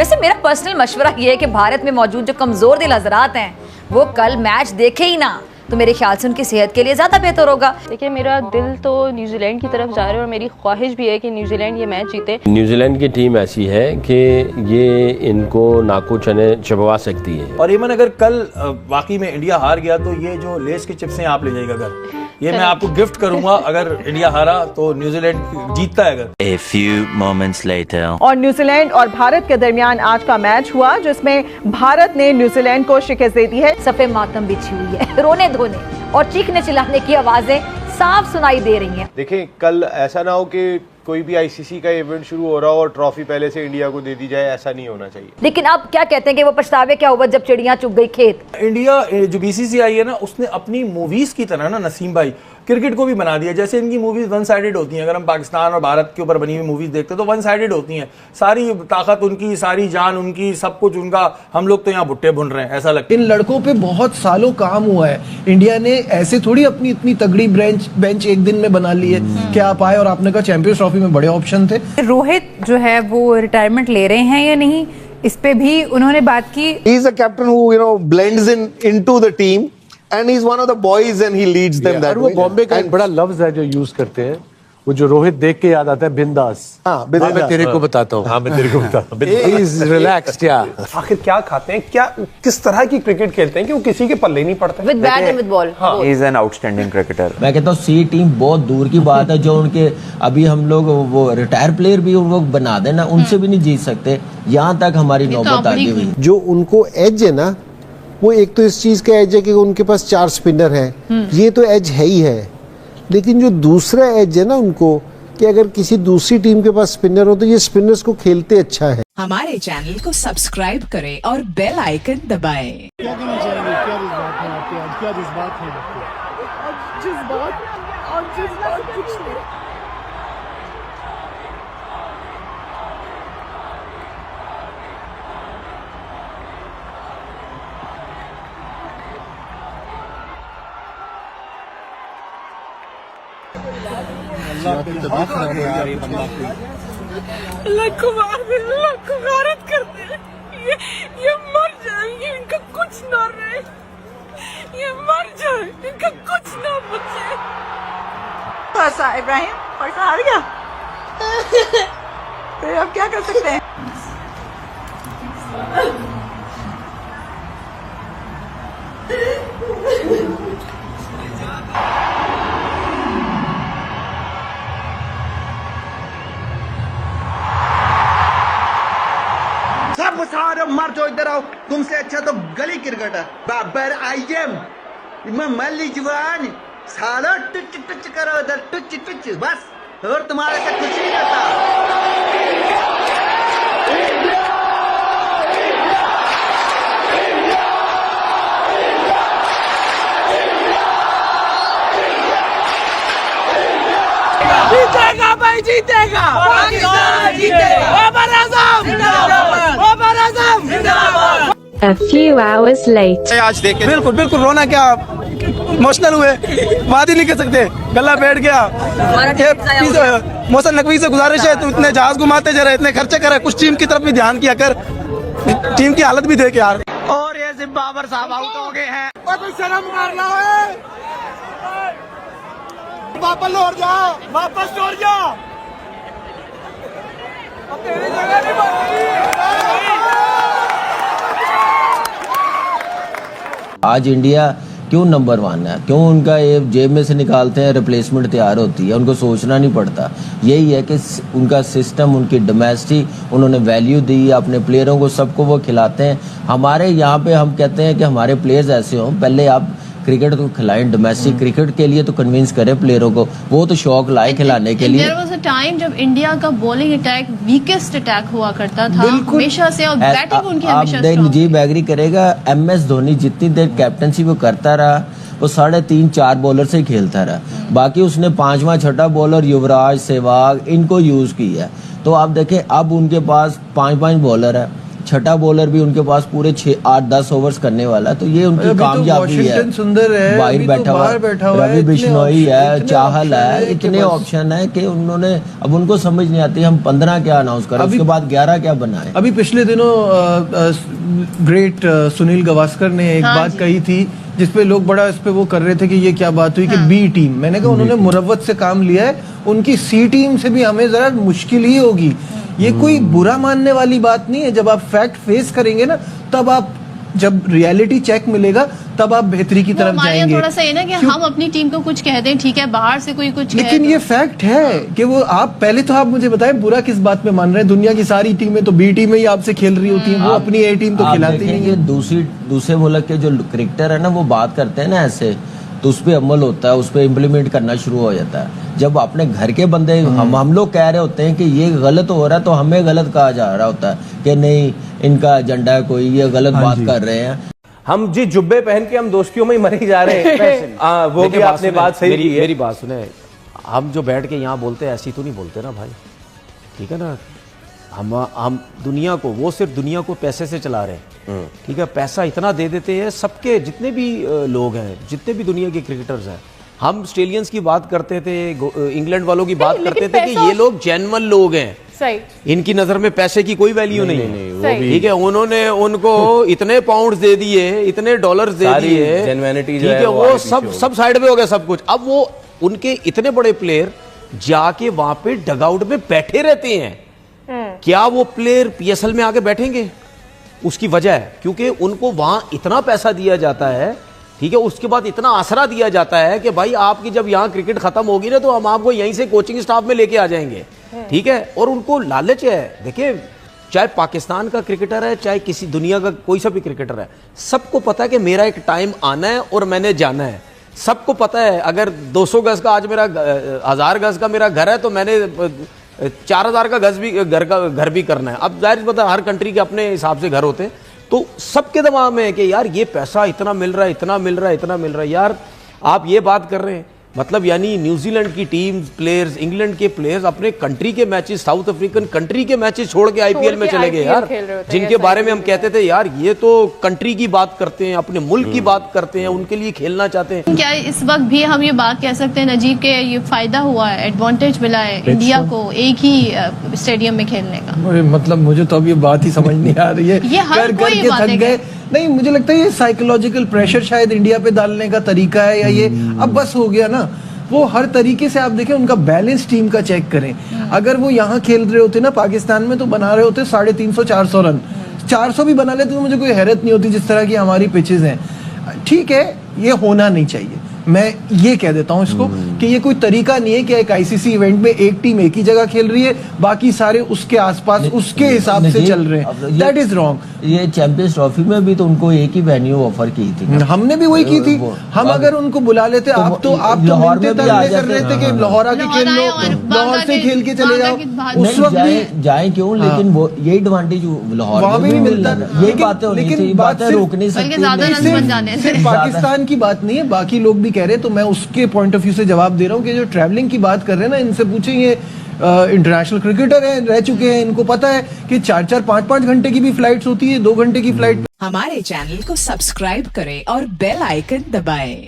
वैसे मेरा पर्सनल मशवरा ये है कि भारत में मौजूद जो कमजोर दिल हजरात हैं वो कल मैच देखे ही ना, तो मेरे ख्याल से उनकी सेहत के लिए ज्यादा बेहतर होगा। देखिए मेरा दिल तो न्यूजीलैंड की तरफ जा रहा है और मेरी ख्वाहिश भी है कि न्यूजीलैंड ये मैच जीते। न्यूजीलैंड की टीम ऐसी है कि ये इनको नाको चने चबवा सकती है। और ईमन अगर कल वाकई में इंडिया हार गया तो ये जो लेस के चिप्स हैं आप ले जाइएगा घर, ये मैं आपको गिफ्ट करूंगा। अगर इंडिया हारा तो न्यूजीलैंड जीतता है अगर। A few moments later. और न्यूजीलैंड और भारत के दरमियान आज का मैच हुआ जिसमें भारत ने न्यूजीलैंड को शिकस्त दे दी है। सफे मातम बिछी हुई है, रोने धोने और चीखने चिल्लाने की आवाजें साफ सुनाई दे रही हैं। देखें कल ऐसा ना हो कि कोई भी आईसीसी का इवेंट शुरू हो रहा हो और ट्रॉफी पहले से इंडिया को दे दी जाए, ऐसा नहीं होना चाहिए। लेकिन अब क्या कहते हैं कि वो पछतावे क्या हुआ जब चिड़िया चुग गई खेत। इंडिया जो बीसीसीआई है ना, उसने अपनी मूवीज की तरह ना नसीम भाई क्रिकेट को भी बना दिया। जैसे इनकी मूवीज वन साइडेड होती हैं, अगर हम पाकिस्तान और भारत के ऊपर बनी हुई मूवीज देखते हैं तो वन साइडेड होती हैं। सारी ताकत उनकी, सारी जान उनकी, सब कुछ उनका। हम लोग तो यहाँ भुट्टे भुन रहे हैं, ऐसा लगता है। इन लड़कों पे बहुत सालों काम हुआ है। इंडिया ने ऐसे थोड़ी अपनी इतनी तगड़ी बेंच एक दिन में बना ली है कि आप आए और आपने कहा चैंपियंस ट्रॉफी में बड़े ऑप्शन थे। रोहित जो है वो रिटायरमेंट ले रहे हैं या नहीं, इस पे भी उन्होंने बात की। He is a captain who blends into the team and he's one of the boys and he leads them that way. वो बॉम्बे का एक बड़ा लफ्ज है जो यूज करते हैं, वो जो रोहित देख के याद आता है, बिंदास। हाँ, मैं तेरे को बताता हूँ। हाँ, मैं तेरे को बताता हूँ। He is relaxed, yeah. आखिर क्या खाते हैं, क्या किस तरह की क्रिकेट खेलते हैं कि वो किसी के पल्ले नहीं पड़ते। With bat and with ball. He is an outstanding cricketer. मैं कहता हूँ सी टीम बहुत दूर की बात है, जो उनके अभी हम लोग वो रिटायर प्लेयर भी उनको बना देना, उनसे भी नहीं जीत सकते। यहाँ तक हमारी नौबत आ गई हुई। जो उनको एज है ना, वो एक तो इस चीज का एज है कि उनके पास 4 स्पिनर हैं, ये तो एज है ही है। लेकिन जो दूसरा एज है ना उनको, कि अगर किसी दूसरी टीम के पास स्पिनर हो तो ये स्पिनर्स को खेलते अच्छा है। हमारे चैनल को सब्सक्राइब करें और बेल आइकन दबाएं। क्या कहना चाहेंगे, क्या जज्बात है आपके आज, क्या जज्बात है आपके? जज्बात कुछ नहीं। ये मर जाएंगे, इनका कुछ ना रहे, ये मर जाए, इनका कुछ ना बचे। पैसा इब्राहिम, पैसा हार गया फिर अब क्या कर सकते हैं। मर जो इधर आओ, तुमसे अच्छा तो गली क्रिकेट है। बाबर आईएम मल्ली जवान साला टच टच करो इधर, टच टच बस, और तुम्हारे से कुछ नहीं रहता। जीतेगा भाई, जीतेगा, पाकिस्तान जीतेगा। बाबर आजम जिंदाबाद, बाबर आजम जिंदाबाद। A few hours later. आज देखे बिल्कुल बिल्कुल रोना, क्या इमोशनल हुए, बात ही नहीं कर सकते, गला बैठ गया। मोहसिन नकवी से गुजारिश है, तू इतने जहाज घुमाते जा रहे, इतने खर्चे कर रहे, कुछ टीम की तरफ भी ध्यान किया कर, टीम की हालत भी देख यार। और ये सिर्फ बाबर साहब आउट हो गए हैं। कोई शर्म कर रहा है, वापस लौट जा, वापस लौट जा, तेरी जगह नहीं बनती। आज इंडिया क्यों नंबर 1 है, क्यों उनका ये जेब में से निकालते हैं, रिप्लेसमेंट तैयार होती है, उनको सोचना नहीं पड़ता। यही है कि उनका सिस्टम, उनकी डोमेस्टिक, उन्होंने वैल्यू दी अपने प्लेयरों को, सबको वो खिलाते हैं। हमारे यहाँ पे हम कहते हैं कि हमारे प्लेयर्स ऐसे हों, पहले आप क्रिकेट को खिलाएं, डोमेस्टिक क्रिकेट के लिए तो कन्विंस करें प्लेयरों को, वो तो शौक लाए खिलाने के लिए। There was a time जब इंडिया का बॉलिंग अटैक वीकेस्ट अटैक हुआ करता था हमेशा से, और बैटिंग उनकी हमेशा स्ट्रांग। नजीब एग्री करेगा, MS धोनी जितनी देर कैप्टनसी वो करता रहा, वो 3.5-4 बॉलर से ही खेलता रहा। बाकी उसने 5वां 6ठा बॉलर युवराज, सहवाग, इनको यूज किया। तो आप देखें अब उनके पास 5-5 बॉलर है, छठा बॉलर भी उनके पास पूरे 6-8-10 ओवर्स करने वाला है, तो ये उनकी कामयाबी वाशिंगटन सुंदर है, बाहर बैठा हुआ है, रवि बिश्नोई है, चाहल है, इतने ऑप्शन है कि उन्होंने अब उनको समझ नहीं आती हम 15 क्या अनाउंस करें, उसके बाद 11 क्या बनाए। अभी पिछले दिनों ग्रेट सुनील गावस्कर ने एक बात कही थी जिसपे लोग बड़ा इस पे वो कर रहे थे कि ये क्या बात हुई कि बी टीम, मैंने कहा उन्होंने मुरव्वत से काम लिया है, उनकी सी टीम से भी हमें जरा मुश्किल ही होगी। ये कोई बुरा मानने वाली बात नहीं है, जब आप फैक्ट फेस करेंगे ना तब आप, जब रियलिटी चेक मिलेगा तब आप बेहतरी की तरफ जाएंगे। थोड़ा सा ये ना कि हम अपनी टीम को कुछ कह दें, ठीक है, बाहर से कोई कुछ लेकिन ये फैक्ट है कि वो आप पहले तो आप मुझे बताएं बुरा किस बात पे मान रहे हैं। दुनिया की सारी टीमें तो बी टीम ही आपसे खेल रही होती हैं, वो अपनी ए टीम तो खिलाती नहीं है। दूसरे मुल्क के जो क्रिकेटर है ना वो बात करते हैं ना ऐसे, तो उस पर अमल होता है, उस पर इम्प्लीमेंट करना शुरू हो जाता है। जब अपने घर के बंदे हम लोग कह रहे होते हैं कि ये गलत हो रहा है तो हमें गलत कहा जा रहा होता है कि नहीं इनका एजेंडा है, कोई ये गलत बात कर रहे हैं। हम जी जुब्बे पहन के हम दोस्तियों में ही मरे जा रहे हैं। वो भी आपने बात सही की है। मेरी बात सुने, हम जो बैठ के यहाँ बोलते हैं ऐसी तो नहीं बोलते ना भाई, ठीक है ना। हम दुनिया को, वो सिर्फ दुनिया को पैसे से चला रहे हैं, ठीक है। पैसा इतना दे देते हैं सबके, जितने भी लोग हैं, जितने भी दुनिया के क्रिकेटर्स हैं। हम ऑस्ट्रेलियंस की बात करते थे, इंग्लैंड वालों की बात करते थे कि ये लोग जेन्युइन लोग हैं, इनकी नजर में पैसे की कोई वैल्यू नहीं है, ठीक है। उन्होंने उनको इतने पाउंड्स दे दिए, इतने डॉलर्स दे दिए, ठीक है, वो सब साइड में हो गया सब कुछ। अब वो उनके इतने बड़े प्लेयर जाके वहां पे डगआउट में बैठे रहते हैं। क्या वो प्लेयर पीएसएल में आके बैठेंगे? उसकी वजह है क्योंकि उनको वहां इतना पैसा दिया जाता है, ठीक है, उसके बाद इतना आसरा दिया जाता है कि भाई आपकी जब यहाँ क्रिकेट खत्म होगी ना तो हम आपको यहीं से कोचिंग स्टाफ में लेके आ जाएंगे, ठीक है। और उनको लालच है। देखिए, चाहे पाकिस्तान का क्रिकेटर है, चाहे किसी दुनिया का कोई सा भी क्रिकेटर है, सबको पता है कि मेरा एक टाइम आना है और मैंने जाना है। सबको पता है अगर 200 गज का आज मेरा 1000 गज का मेरा घर है तो मैंने 4000 का गज भी घर भी करना है। अब जाहिर पता हर कंट्री के अपने हिसाब से घर होते हैं, तो सबके दिमाग में है कि यार ये पैसा इतना मिल रहा है, इतना मिल रहा है, इतना मिल रहा है। यार आप ये बात कर रहे हैं, मतलब यानी न्यूजीलैंड की टीम प्लेयर्स, इंग्लैंड के प्लेयर्स अपने कंट्री के मैचेस, साउथ अफ्रीकन कंट्री के मैचेस छोड़ के आईपीएल में चले गए यार, जिनके बारे में हम कहते थे यार ये तो कंट्री की बात करते हैं, अपने मुल्क की बात करते हैं, उनके लिए खेलना चाहते हैं। क्या इस वक्त भी हम ये बात कह सकते हैं नजीब के ये फायदा हुआ है, एडवांटेज मिला है इंडिया को एक ही स्टेडियम में खेलने का? मतलब मुझे तो अब ये बात ही समझ नहीं आ रही है, ये हर कोई बात है। नहीं, मुझे लगता है ये साइकोलॉजिकल प्रेशर शायद इंडिया पे डालने का तरीका है, या ये अब बस हो गया ना। वो हर तरीके से आप देखें, उनका बैलेंस टीम का चेक करें। अगर वो यहाँ खेल रहे होते ना पाकिस्तान में तो बना रहे होते 350-400 रन, 400 भी बना लेते तो मुझे कोई हैरत नहीं होती, जिस तरह की हमारी पिचेस हैं। ठीक है, ये होना नहीं चाहिए, मैं ये कह देता हूं इसको कि ये कोई तरीका नहीं है कि एक आईसीसी इवेंट में एक टीम एक ही जगह खेल रही है, बाकी सारे उसके आसपास उसके हिसाब से चल रहे हैं। That is wrong. ये चैंपियंस ट्रॉफी में भी तो उनको एक ही वेन्यू ऑफर की थी, हमने भी वही की थी। हम अगर उनको बुला लेते, आप तो लाहौर में भी आ कर रहे थे कि लाहौर आके खेल लो, लाहौर से खेल के चले जाओ, उस वक्त जाए क्यों, लेकिन वो यही एडवांटेज लाहौर वहां भी मिलता। ये बातें होनी चाहिए, बातें रोक नहीं सकती। सिर्फ पाकिस्तान की बात नहीं है, बाकी लोग भी कह रहे हैं, तो मैं उसके पॉइंट ऑफ व्यू से जवाब दे रहा हूं कि जो ट्रैवलिंग की बात कर रहे हैं ना, इनसे पूछें, ये इंटरनेशनल क्रिकेटर हैं, रह चुके हैं, इनको पता है कि 4-4, 5-5 घंटे की भी फ्लाइट्स होती है, 2 घंटे की फ्लाइट। हमारे चैनल को सब्सक्राइब करें और बेल आइकन दबाएं।